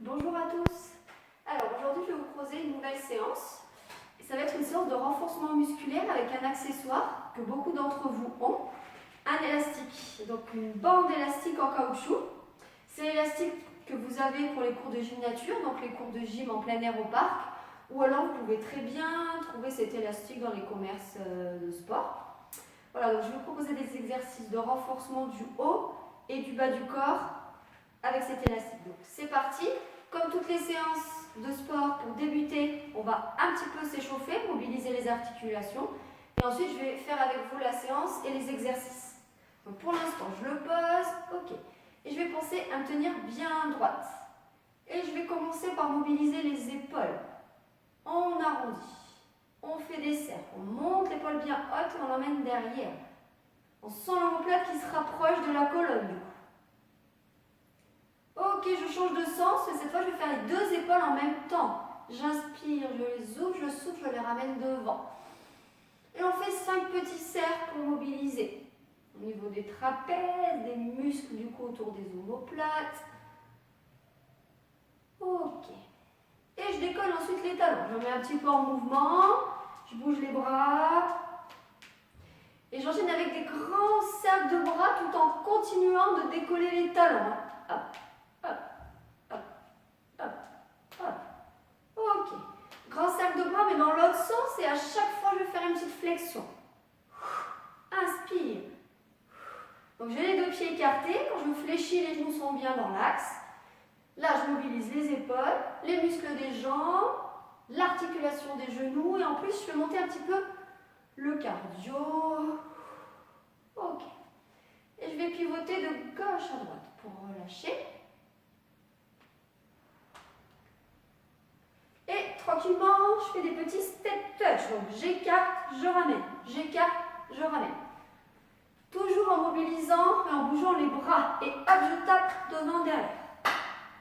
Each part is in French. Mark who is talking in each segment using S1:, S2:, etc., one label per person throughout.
S1: Bonjour à tous. Alors aujourd'hui je vais vous proposer une nouvelle séance. Ça va être une séance de renforcement musculaire avec un accessoire que beaucoup d'entre vous ont, un élastique. Donc une bande élastique en caoutchouc. C'est l'élastique que vous avez pour les cours de gym nature, donc les cours de gym en plein air au parc. Ou alors vous pouvez très bien trouver cet élastique dans les commerces de sport. Voilà, donc je vais vous proposer des exercices de renforcement du haut et du bas du corps avec cet élastique. Donc c'est parti. Comme toutes les séances de sport, pour débuter, on va un petit peu s'échauffer, mobiliser les articulations. Et ensuite, je vais faire avec vous la séance et les exercices. Donc pour l'instant, je le pose, ok. Et je vais penser à me tenir bien droite. Et je vais commencer par mobiliser les épaules. On arrondit, on fait des cercles, on monte l'épaule bien haute et on l'emmène derrière. On sent l'omoplate qui se rapproche de la colonne du coup. Ok, je change de sens et cette fois je vais faire les deux épaules en même temps. J'inspire, je les ouvre, je souffle, je les ramène devant. Et on fait 5 petits cercles pour mobiliser. Au niveau des trapèzes, des muscles du cou autour des omoplates. Ok. Et je décolle ensuite les talons. Je mets un petit peu en mouvement. Je bouge les bras. Et j'enchaîne avec des grands cercles de bras tout en continuant de décoller les talons. Hop. Ok. Grand cercle de bras, mais dans l'autre sens, et à chaque fois, je vais faire une petite flexion. Inspire. Donc, j'ai les deux pieds écartés. Quand je fléchis, les genoux sont bien dans l'axe. Là, je mobilise les épaules, les muscles des jambes, l'articulation des genoux, et en plus, je fais monter un petit peu le cardio. Ok. Et je vais pivoter de gauche à droite pour relâcher. Et tranquillement, je fais des petits step touch. Donc j'écarte, je ramène. J'écarte, je ramène. Toujours en mobilisant et en bougeant les bras. Et hop, je tape devant, derrière.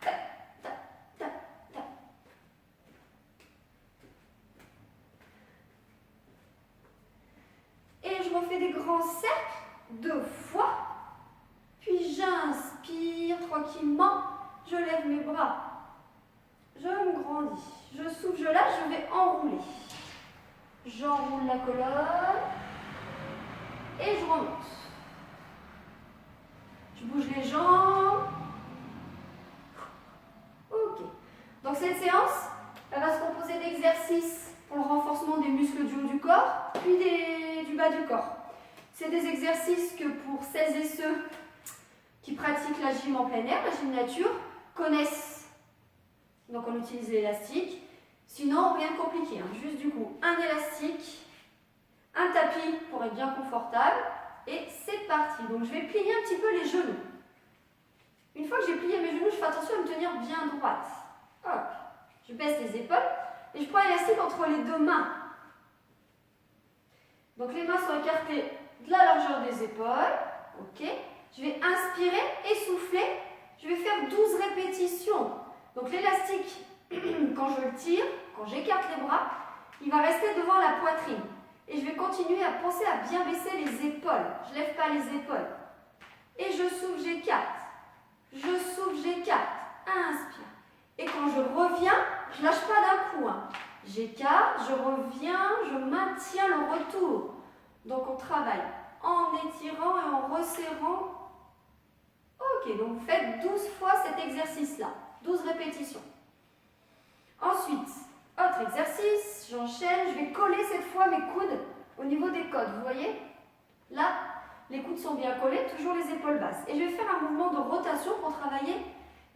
S1: Tac, tac, tac, tac. Et je refais des grands cercles 2 fois. Puis j'inspire tranquillement. Je lève mes bras. Je me grandis. Je souffle, je lâche, je vais enrouler. J'enroule la colonne. Et je remonte. Je bouge les jambes. Ok. Donc cette séance, elle va se composer d'exercices pour le renforcement des muscles du haut du corps, puis du bas du corps. C'est des exercices que pour celles et ceux qui pratiquent la gym en plein air, la gym nature, connaissent. Donc on utilise l'élastique. Sinon, rien de compliqué. Juste du coup, un élastique, un tapis pour être bien confortable. Et c'est parti. Donc je vais plier un petit peu les genoux. Une fois que j'ai plié mes genoux, je fais attention à me tenir bien droite. Hop. Je baisse les épaules et je prends l'élastique entre les deux mains. Donc les mains sont écartées de la largeur des épaules. Ok. Je vais inspirer et souffler. Je vais faire 12 répétitions. Donc l'élastique, quand je le tire, quand j'écarte les bras, il va rester devant la poitrine. Et je vais continuer à penser à bien baisser les épaules. Je ne lève pas les épaules. Et je souffle, j'écarte. Je souffle, j'écarte. Inspire. Et quand je reviens, je ne lâche pas d'un coup. J'écarte, je reviens, je maintiens le retour. Donc on travaille en étirant et en resserrant. Ok, donc vous faites 12 fois cet exercice-là. 12 répétitions. Ensuite, autre exercice, j'enchaîne, je vais coller cette fois mes coudes au niveau des côtes, vous voyez? Là, les coudes sont bien collés, toujours les épaules basses. Et je vais faire un mouvement de rotation pour travailler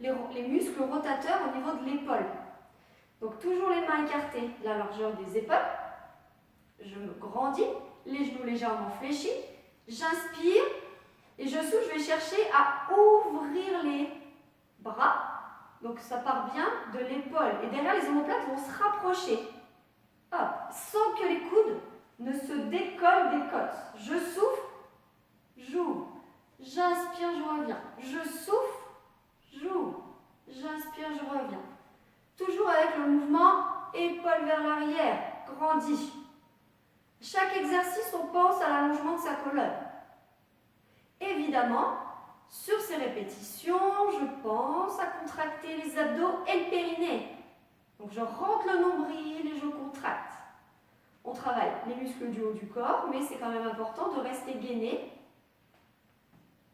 S1: les muscles rotateurs au niveau de l'épaule. Donc toujours les mains écartées, la largeur des épaules. Je me grandis, les genoux légèrement fléchis. J'inspire et je souffle, je vais chercher à ouvrir les bras. Donc ça part bien de l'épaule. Et derrière, les omoplates vont se rapprocher. Hop, sans que les coudes ne se décollent des côtes. Je souffle, j'ouvre. J'inspire, je reviens. Je souffle, j'ouvre. J'inspire, je reviens. Toujours avec le mouvement épaule vers l'arrière, grandit. Chaque exercice, on pense à l'allongement de sa colonne. Évidemment, Sur ces répétitions, je pense à contracter les abdos et le périnée. Donc je rentre le nombril et je contracte. On travaille les muscles du haut du corps, mais c'est quand même important de rester gainé.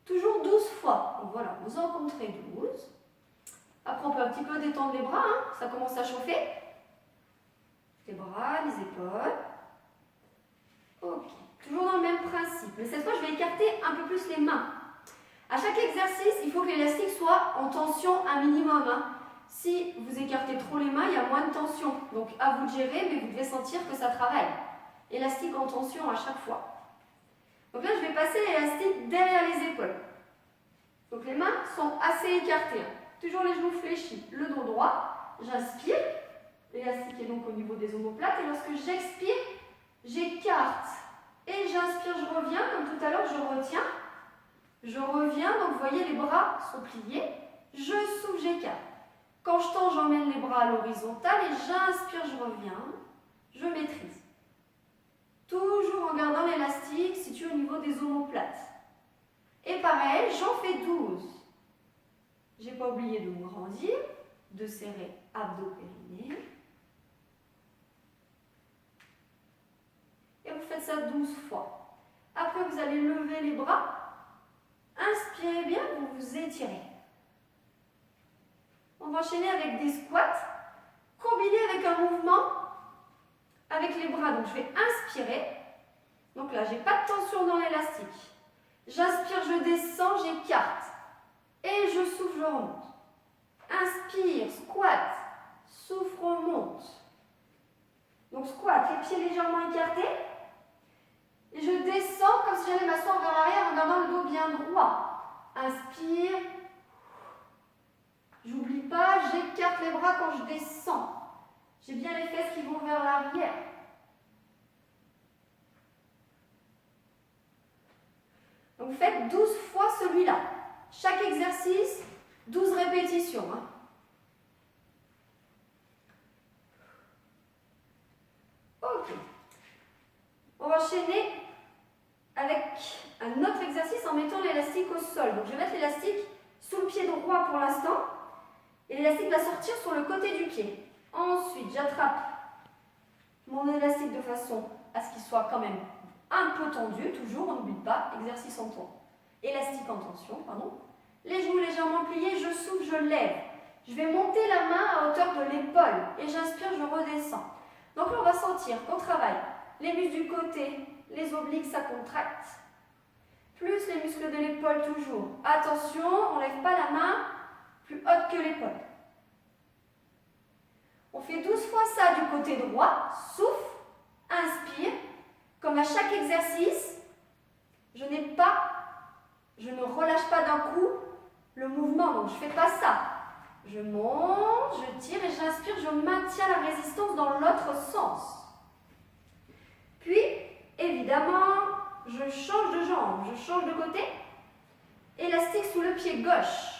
S1: Toujours 12 fois. Donc voilà, vous en compterez 12. Après, on peut un petit peu détendre les bras, hein. Ça commence à chauffer. Les bras, les épaules. Ok, toujours dans le même principe. Mais cette fois, je vais écarter un peu plus les mains. À chaque exercice, il faut que l'élastique soit en tension un minimum, hein. Si vous écartez trop les mains, il y a moins de tension. Donc à vous de gérer, mais vous devez sentir que ça travaille. Élastique en tension à chaque fois. Donc là, je vais passer l'élastique derrière les épaules. Donc les mains sont assez écartées. Toujours les genoux fléchis, le dos droit. J'inspire. L'élastique est donc au niveau des omoplates. Et lorsque j'expire, j'écarte. Et j'inspire, je reviens. Comme tout à l'heure, je retiens. Je reviens. Donc vous voyez, les bras sont pliés. Je souffle, j'écarte. Quand je tends, j'emmène les bras à l'horizontale et j'inspire, je reviens, je maîtrise. Toujours en gardant l'élastique situé au niveau des omoplates. Et pareil, j'en fais 12. Je n'ai pas oublié de me grandir, de serrer abdos périnée. Et vous faites ça 12 fois. Après, vous allez lever les bras. Inspirez bien, vous vous étirez. On va enchaîner avec des squats, combinés avec un mouvement avec les bras. Donc je vais inspirer. Donc là, je n'ai pas de tension dans l'élastique. J'inspire, je descends, j'écarte. Et je souffle, je remonte. Inspire, squat, souffle, remonte. Donc squat, les pieds légèrement écartés. Et je descends comme si j'allais m'asseoir vers l'arrière en gardant le dos bien droit. Inspire. J'oublie pas, j'écarte les bras quand je descends. J'ai bien les fesses qui vont vers l'arrière. Donc vous faites 12 fois celui-là. Chaque exercice, 12 répétitions. Hein. Ok. On va enchaîner avec un autre exercice en mettant l'élastique au sol. Donc je vais mettre l'élastique sous le pied droit pour l'instant. Et l'élastique va sortir sur le côté du pied. Ensuite, j'attrape mon élastique de façon à ce qu'il soit quand même un peu tendu. Toujours, on n'oublie pas, exercice en tension. Élastique en tension, pardon. Les genoux légèrement pliés, je souffle, je lève. Je vais monter la main à hauteur de l'épaule. Et j'inspire, je redescends. Donc là, on va sentir qu'on travaille les muscles du côté, les obliques, ça contracte. Plus les muscles de l'épaule, toujours. Attention, on ne lève pas la main plus haute que l'épaule. On fait 12 fois ça du côté droit. Souffle, inspire. Comme à chaque exercice, je ne relâche pas d'un coup le mouvement. Donc je ne fais pas ça. Je monte, je tire et j'inspire. Je maintiens la résistance dans l'autre sens. Puis, évidemment, je change de jambe. Je change de côté. Élastique sous le pied gauche.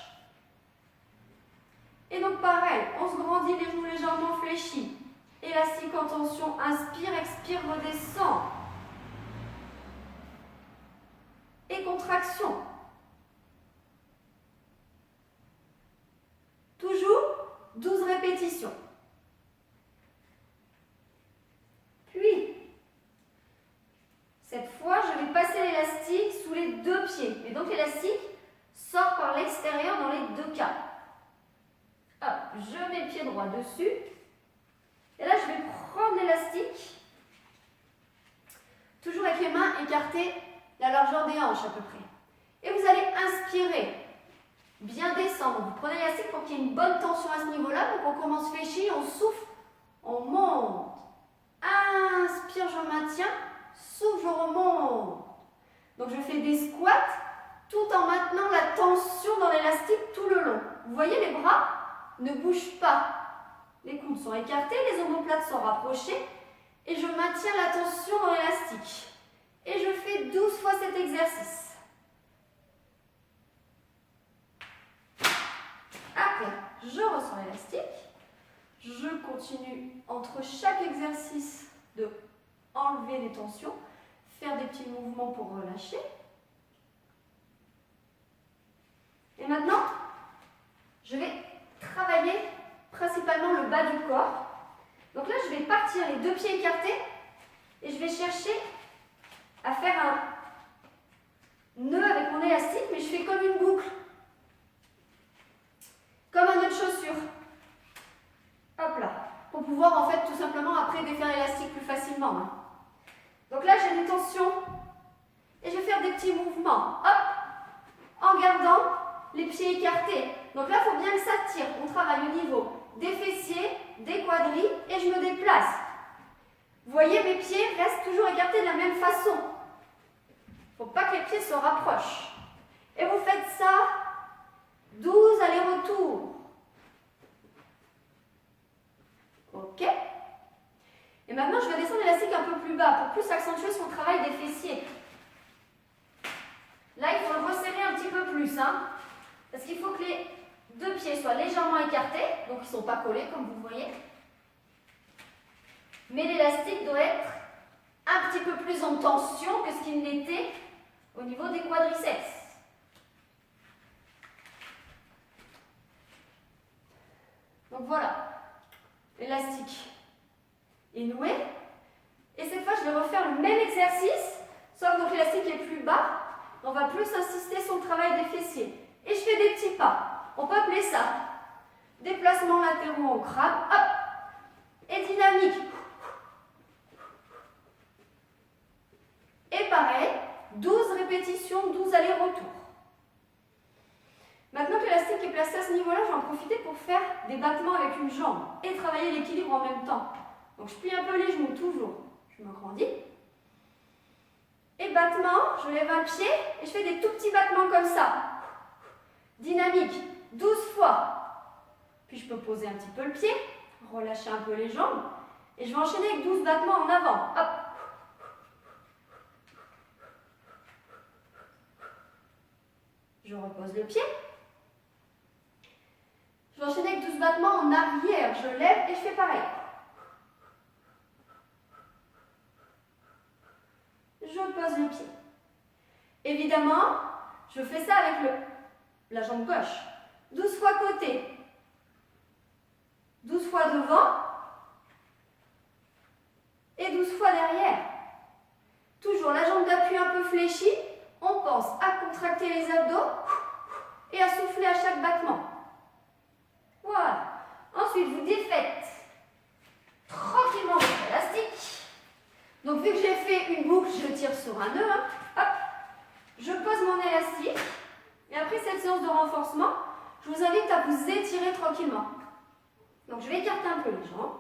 S1: Et donc pareil, on se grandit, les genoux légèrement fléchis. Élastique en tension, inspire, expire, redescend. Et contraction. Toujours 12 répétitions. Puis, cette fois, je vais passer l'élastique sous les deux pieds. Et donc l'élastique sort par l'extérieur dans les deux cas. Hop, je mets le pied droit dessus. Et là, je vais prendre l'élastique. Toujours avec les mains écartées la largeur des hanches à peu près. Et vous allez inspirer. Bien descendre. Vous prenez l'élastique pour qu'il y ait une bonne tension à ce niveau-là. Donc on commence fléchi, on souffle, on monte. Inspire, je maintiens. Souffle, je remonte. Donc je fais des squats tout en maintenant la tension dans l'élastique tout le long. Vous voyez, les bras ne bougent pas. Les coudes sont écartés, les omoplates sont rapprochées et je maintiens la tension dans l'élastique. Et je fais 12 fois cet exercice. Après, je ressens l'élastique. Je continue entre chaque exercice de enlever les tensions, faire des petits mouvements pour relâcher. Et maintenant, je vais travailler principalement le bas du corps. Donc là, je vais partir les deux pieds écartés et je vais chercher à faire un nœud avec mon élastique, mais je fais comme une boucle, comme un nœud de chaussure. Hop là, pour pouvoir en fait tout simplement après défaire l'élastique plus facilement. Hein. Donc là, j'ai des tensions et je vais faire des petits mouvements. Hop, en gardant les pieds écartés. Donc là, il faut bien que ça tire. On travaille au niveau des fessiers, des quadris et je me déplace. Vous voyez, mes pieds restent toujours écartés de la même façon. Il ne faut pas que les pieds se rapprochent. Et vous faites ça 12 allers-retours. Ok. Et maintenant, je vais descendre l'élastique un peu plus bas pour plus accentuer son travail des fessiers. Là, il faut le resserrer un petit peu plus. Hein, parce qu'il faut que les deux pieds soient légèrement écartés. Donc, ils ne sont pas collés, comme vous voyez. Mais l'élastique doit être un petit peu plus en tension que ce qu'il n'était au niveau des quadriceps. Donc voilà, l'élastique est noué. Et cette fois, je vais refaire le même exercice, sauf que l'élastique est plus bas. On va plus insister sur le travail des fessiers. Et je fais des petits pas. On peut appeler ça déplacement latéraux au crabe. Hop, et dynamique. Et pareil, 12 répétitions, 12 allers-retours. Maintenant que l'élastique est placé à ce niveau-là, je vais en profiter pour faire des battements avec une jambe et travailler l'équilibre en même temps. Donc je plie un peu les genoux, toujours. Je me grandis. Et battement, je lève un pied et je fais des tout petits battements comme ça. Dynamique, 12 fois. Puis je peux poser un petit peu le pied, relâcher un peu les jambes. Et je vais enchaîner avec 12 battements en avant. Hop. Je repose le pied. Je vais enchaîner avec 12 battements en arrière. Je lève et je fais pareil. Je pose le pied. Évidemment, je fais ça avec la jambe gauche. 12 fois côté. 12 fois devant. Et 12 fois derrière. Toujours la jambe d'appui un peu fléchie. On pense à contracter les abdos et à souffler à chaque battement. Voilà. Ensuite, vous défaites tranquillement votre élastique. Donc, vu que j'ai fait une boucle, je tire sur un nœud. Hein. Hop. Je pose mon élastique. Et après cette séance de renforcement, je vous invite à vous étirer tranquillement. Donc, je vais écarter un peu les jambes.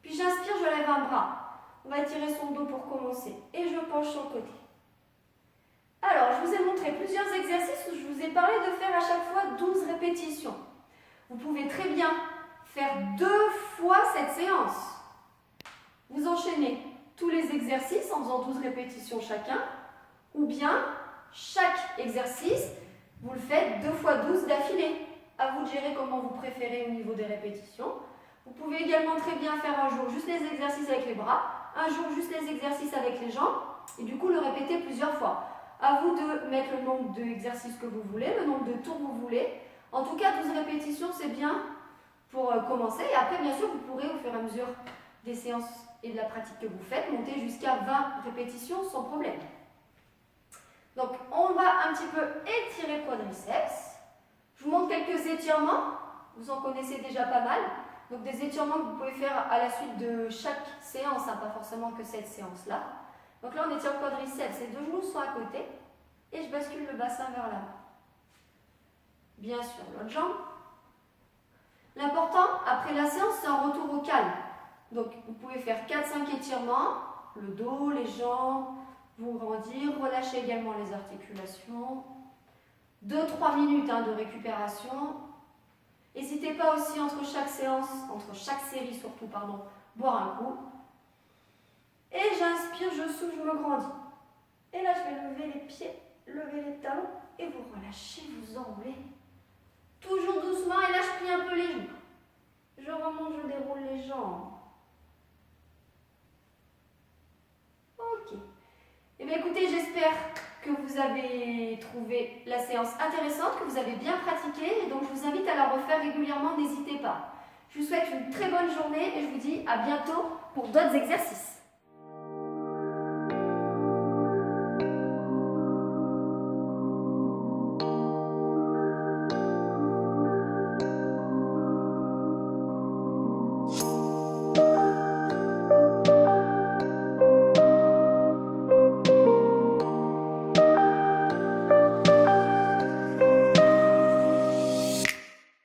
S1: Puis, j'inspire, je lève un bras. On va étirer son dos pour commencer. Et je penche sur le côté. Alors, je vous ai montré plusieurs exercices où je vous ai parlé de faire à chaque fois 12 répétitions. Vous pouvez très bien faire 2 fois cette séance. Vous enchaînez tous les exercices en faisant 12 répétitions chacun, ou bien chaque exercice, vous le faites 2 fois 12 d'affilée. À vous de gérer comment vous préférez au niveau des répétitions. Vous pouvez également très bien faire un jour juste les exercices avec les bras, un jour juste les exercices avec les jambes, et du coup le répéter plusieurs fois. À vous de mettre le nombre d'exercices que vous voulez, le nombre de tours que vous voulez. En tout cas, 12 répétitions, c'est bien pour commencer. Et après, bien sûr, vous pourrez, au fur et à mesure des séances et de la pratique que vous faites, monter jusqu'à 20 répétitions sans problème. Donc, on va un petit peu étirer le quadriceps. Je vous montre quelques étirements. Vous en connaissez déjà pas mal. Donc, des étirements que vous pouvez faire à la suite de chaque séance, hein, pas forcément que cette séance-là. Donc là, on étire le quadriceps, les deux genoux sont à côté et je bascule le bassin vers l'avant. Bien sûr, l'autre jambe. L'important, après la séance, c'est un retour au calme. Donc, vous pouvez faire 4-5 étirements, le dos, les jambes, vous grandir, relâchez également les articulations. 2-3 minutes de récupération. N'hésitez pas aussi entre chaque séance, entre chaque série surtout, boire un coup. Et j'inspire, je souffle, je me grandis. Et là, je vais lever les pieds, lever les talons et vous relâchez, vous enroulez. Toujours doucement et là, je plie un peu les genoux. Je remonte, je déroule les jambes. Ok. Eh bien, écoutez, j'espère que vous avez trouvé la séance intéressante, que vous avez bien pratiqué, et donc je vous invite à la refaire régulièrement, n'hésitez pas. Je vous souhaite une très bonne journée et je vous dis à bientôt pour d'autres exercices.